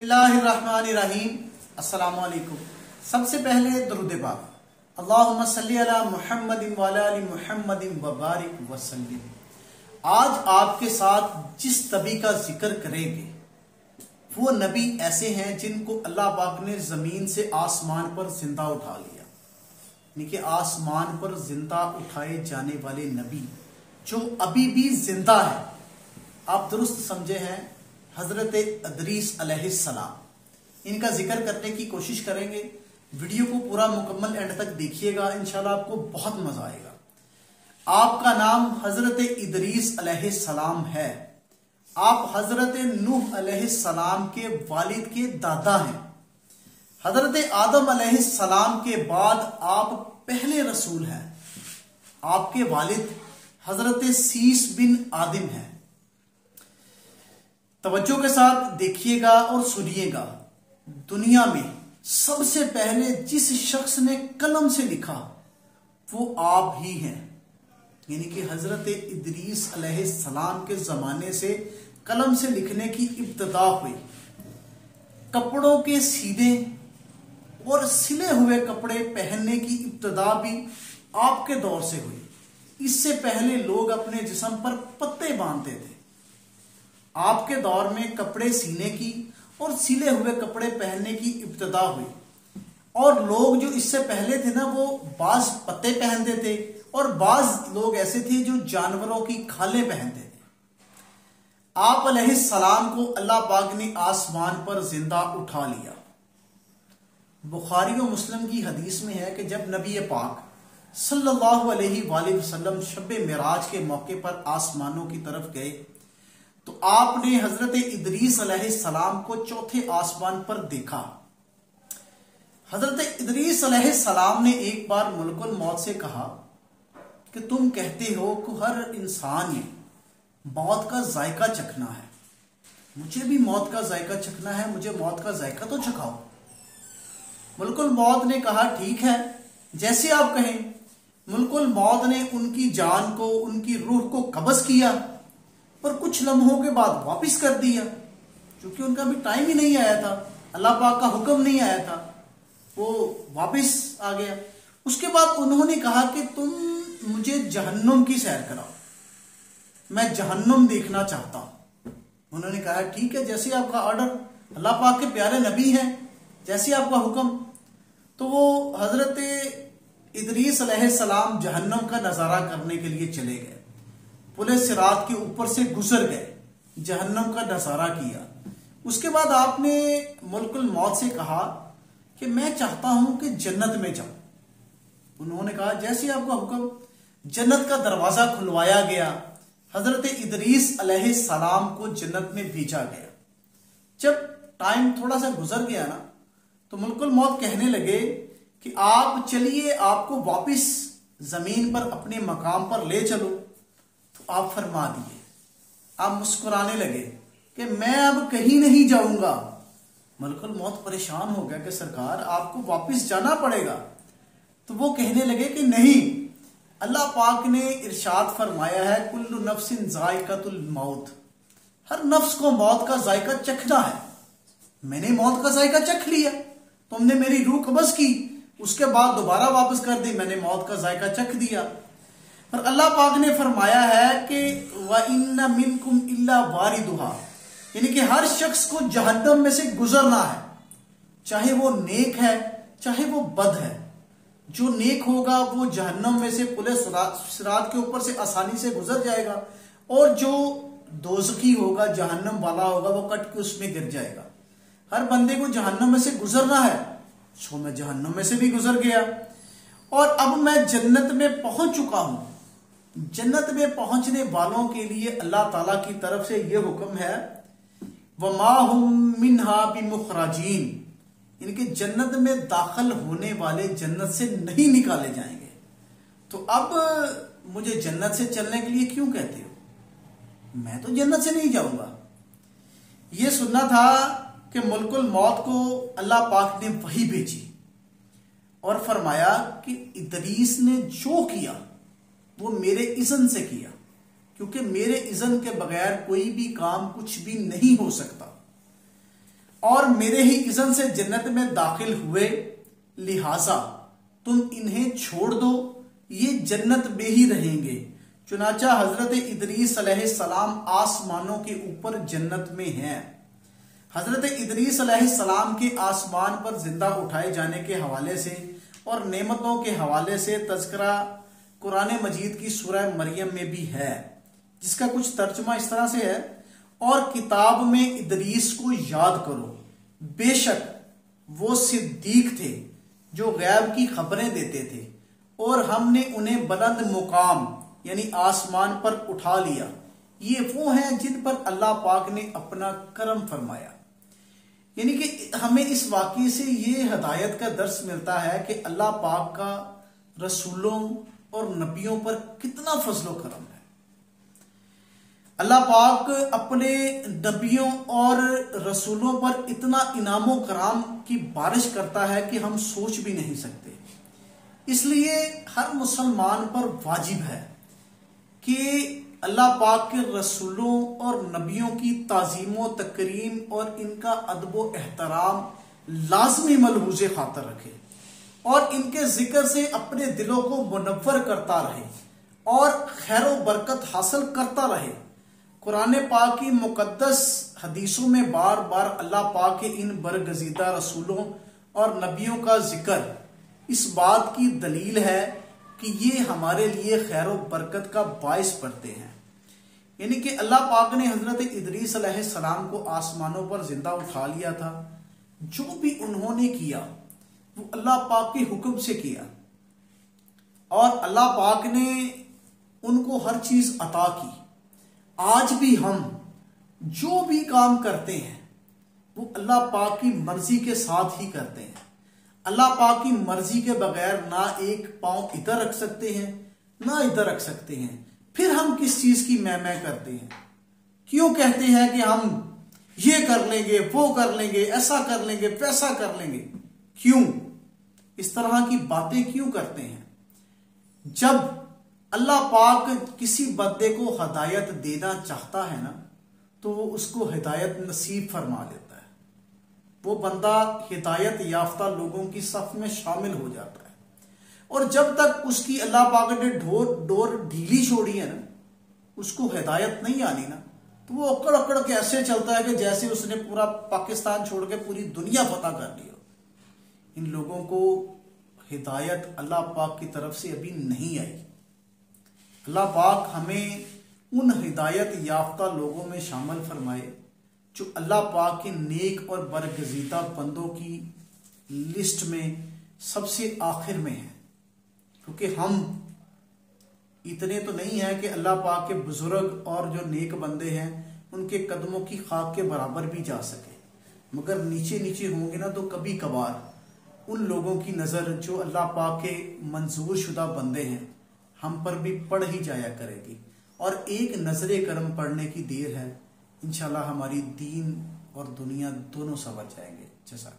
बिस्मिल्लाहिर्रहमानिर्रहीम। अस्सलामु अलैकुम। सबसे पहले दरूद पाक, अल्लाहुम्मा सल्ली अला मुहम्मदिन व अला आलि मुहम्मदिन व बारिक वसल्लिम। आज आपके साथ जिस नबी का जिक्र करेंगे वो नबी ऐसे हैं जिनको अल्लाह पाक ने जमीन से आसमान पर जिंदा उठा लिया, यानी कि आसमान पर जिंदा उठाए जाने वाले नबी जो अभी भी जिंदा है। आप दुरुस्त समझे हैं, हजरत इदरीस अलैहिस्सलाम। इनका जिक्र करने की कोशिश करेंगे। वीडियो को पूरा मुकम्मल एंड तक देखिएगा, इंशाल्लाह आपको बहुत मजा आएगा। आपका नाम हजरत इदरीस अलैहिस्सलाम है। आप हजरत नूह अलैहिस्सलाम के वालिद के दादा हैं। हजरत आदम अलैहिस्सलाम के बाद आप पहले रसूल हैं। आपके वालिद हजरत सीस बिन आदिम हैं। तवज्जो के साथ देखिएगा और सुनिएगा। दुनिया में सबसे पहले जिस शख्स ने कलम से लिखा वो आप ही हैं, यानी कि हजरत इदरीस अलैहिस्सलाम के जमाने से कलम से लिखने की इब्तिदा हुई। कपड़ों के सीधे और सिले हुए कपड़े पहनने की इब्तिदा भी आपके दौर से हुई। इससे पहले लोग अपने जिस्म पर पत्ते बांधते थे। आपके दौर में कपड़े सीने की और सिले हुए कपड़े पहनने की इब्तिदा हुई। और लोग जो इससे पहले थे ना, वो बाज पत्ते पहनते थे और बाज लोग ऐसे थे जो जानवरों की खालें पहनते थे। आप अलैहिस्सलाम को अल्लाह पाक ने आसमान पर जिंदा उठा लिया। बुखारी और मुस्लिम की हदीस में है कि जब नबी पाक सल्लल्लाहु अलैहि वसल्लम शब मिराज के मौके पर आसमानों की तरफ गए तो आपने हजरत इदरीस अलैहिस्सलाम को चौथे आसमान पर देखा। हजरत इदरीस अलैहिस्सलाम ने एक बार मुल्कुल मौत से कहा कि तुम कहते हो कि हर इंसान ने मौत का जायका चखना है, मुझे भी मौत का जायका चखना है, मुझे मौत का जायका तो चखाओ। मुल्कुल मौत ने कहा ठीक है, जैसे आप कहें। मुल्कुल मौत ने उनकी जान को, उनकी रूह को कब्ज किया, पर कुछ लम्हों के बाद वापस कर दिया, क्योंकि उनका भी टाइम ही नहीं आया था, अल्लाह पाक का हुक्म नहीं आया था, वो वापस आ गया। उसके बाद उन्होंने कहा कि तुम मुझे जहन्नुम की सैर कराओ, मैं जहन्नुम देखना चाहता हूं। उन्होंने कहा ठीक है, जैसे आपका ऑर्डर, अल्लाह पाक के प्यारे नबी हैं, जैसे आपका हुक्म। तो वो हजरत इदरीस अलैहिस्सलाम जहन्नुम का नजारा करने के लिए चले गए। पुलिस सिरात के ऊपर से गुजर गए, जहन्नम का नजारा किया। उसके बाद आपने मुल्कुल मौत से कहा कि मैं चाहता हूं कि जन्नत में जाऊं। उन्होंने कहा जैसे आपका हुक्म। जन्नत का दरवाजा खुलवाया गया। हजरत इदरीस अलैहिस्सलाम को जन्नत में भेजा गया। जब टाइम थोड़ा सा गुजर गया ना, तो मुल्कुल मौत कहने लगे कि आप चलिए, आपको वापिस जमीन पर अपने मकाम पर ले चलो। तो आप फरमा दिए। आप मुस्कुराने लगे कि मैं अब कहीं नहीं जाऊंगा। मलकुल मौत परेशान हो गया कि सरकार आपको वापस जाना पड़ेगा। तो वो कहने लगे कि नहीं, अल्लाह पाक ने इरशाद फरमाया है कुल्लु नफ्सिन जायकातुल मौत, हर नफ्स को मौत का जायका चखना है। मैंने मौत का जायका चख लिया, तुमने मेरी रूह कब्ज की, उसके बाद दोबारा वापस कर दी, मैंने मौत का जायका चख दिया। और अल्लाह पाक ने फरमाया है कि व इन्ना मिनकुम इल्ला वारिदुहा, यानी कि हर शख्स को जहन्नम में से गुजरना है, चाहे वो नेक है चाहे वो बद है। जो नेक होगा वो जहन्नम में से पुलिस सिरात के ऊपर से आसानी से गुजर जाएगा, और जो दोज़खी होगा, जहन्नम वाला होगा, वो कट के उसमें गिर जाएगा। हर बंदे को जहन्नम में से गुजरना है। सो मैं जहन्नम में से भी गुजर गया और अब मैं जन्नत में पहुंच चुका हूं। जन्नत में पहुंचने वालों के लिए अल्लाह ताला की तरफ से यह हुक्म है वमा हुम मिन्हा बिमुखराजीन, इनके जन्नत में दाखिल होने वाले जन्नत से नहीं निकाले जाएंगे। तो अब मुझे जन्नत से चलने के लिए क्यों कहते हो? मैं तो जन्नत से नहीं जाऊंगा। यह सुनना था कि मुल्कुल मौत को अल्लाह पाक ने वही भेजी और फरमाया कि इदरीस ने जो किया वो मेरे इज़्न से किया, क्योंकि मेरे इज़्न के बगैर कोई भी काम कुछ भी नहीं हो सकता। और मेरे ही इज़्न से जन्नत में दाखिल हुए, लिहाजा तुम इन्हें छोड़ दो, ये जन्नत में ही रहेंगे। चुनाचा हजरत इदरीस अलैहिस्सलाम आसमानों के ऊपर जन्नत में हैं। हजरत इदरीस अलैहिस्सलाम के आसमान पर जिंदा उठाए जाने के हवाले से और नेमतों के हवाले से तज़किरा कुरान मजीद की सूरह मरियम में भी है, जिसका कुछ तर्जुमा इस तरह से है, और किताब में इदरीस को याद करो, बेशक वो सिद्दीक थे जो गैब की खबरें देते थे, और हमने उन्हें बुलंद मुकाम यानी आसमान पर उठा लिया। ये वो हैं जिन पर अल्लाह पाक ने अपना करम फरमाया। यानी कि हमें इस वाक़ये से ये हिदायत का दर्स मिलता है कि अल्लाह पाक का रसूलों और नबियों पर कितना फजलो करम है। अल्लाह पाक अपने नबियों और रसूलों पर इतना इनामो कराम की बारिश करता है कि हम सोच भी नहीं सकते। इसलिए हर मुसलमान पर वाजिब है कि अल्लाह पाक के रसूलों और नबियों की ताज़ीम व तकरीम और इनका अदब व एहतराम लाजमी मलहूज़े खातर रखे और इनके जिक्र से अपने दिलों को मुनव्वर करता रहे और खैर व बरकत हासिल करता रहे। कुरान पाक की मुकद्दस हदीसों में बार बार अल्लाह पाक के इन बरगज़ीदा रसूलों और नबियों का जिक्र इस बात की दलील है कि ये हमारे लिए खैर व बरकत का बाइस बनते हैं। यानी कि अल्लाह पाक ने हजरत इदरीस अलैहिस्सलाम को आसमानों पर जिंदा उठा लिया था। जो भी उन्होंने किया वो अल्लाह पाक के हुक्म से किया और अल्लाह पाक ने उनको हर चीज अता की। आज भी हम जो भी काम करते हैं वो अल्लाह पाक की मर्जी के साथ ही करते हैं। अल्लाह पाक की मर्जी के बगैर ना एक पांव इधर रख सकते हैं ना इधर रख सकते हैं। फिर हम किस चीज की मैं करते हैं? क्यों कहते हैं कि हम ये कर लेंगे, वो कर लेंगे, ऐसा कर लेंगे, वैसा कर लेंगे? क्यों इस तरह की बातें क्यों करते हैं? जब अल्लाह पाक किसी बंदे को हिदायत देना चाहता है ना, तो वो उसको हिदायत नसीब फरमा देता है। वो बंदा हिदायत याफ्ता लोगों की सफ में शामिल हो जाता है। और जब तक उसकी अल्लाह पाक ने डोर ढीली छोड़ी है ना, उसको हिदायत नहीं आनी ना, तो वो अकड़ अकड़ के ऐसे चलता है कि जैसे उसने पूरा पाकिस्तान छोड़ के पूरी दुनिया फतह कर ली हो। इन लोगों को हिदायत अल्लाह पाक की तरफ से अभी नहीं आई। अल्लाह पाक हमें उन हिदायत याफ्ता लोगों में शामिल फरमाए जो अल्लाह पाक के नेक और बरगज़ीदा बंदों की लिस्ट में सबसे आखिर में है। क्योंकि हम इतने तो नहीं हैं कि अल्लाह पाक के बुजुर्ग और जो नेक बंदे हैं उनके कदमों की खाक के बराबर भी जा सके, मगर नीचे नीचे होंगे ना तो कभी कभार उन लोगों की नज़र जो अल्लाह पाक के मंजूर शुदा बंदे हैं हम पर भी पड़ ही जाया करेगी। और एक नजरे करम पड़ने की देर है, इंशाल्लाह हमारी दीन और दुनिया दोनों संवर जाएंगे। जैसा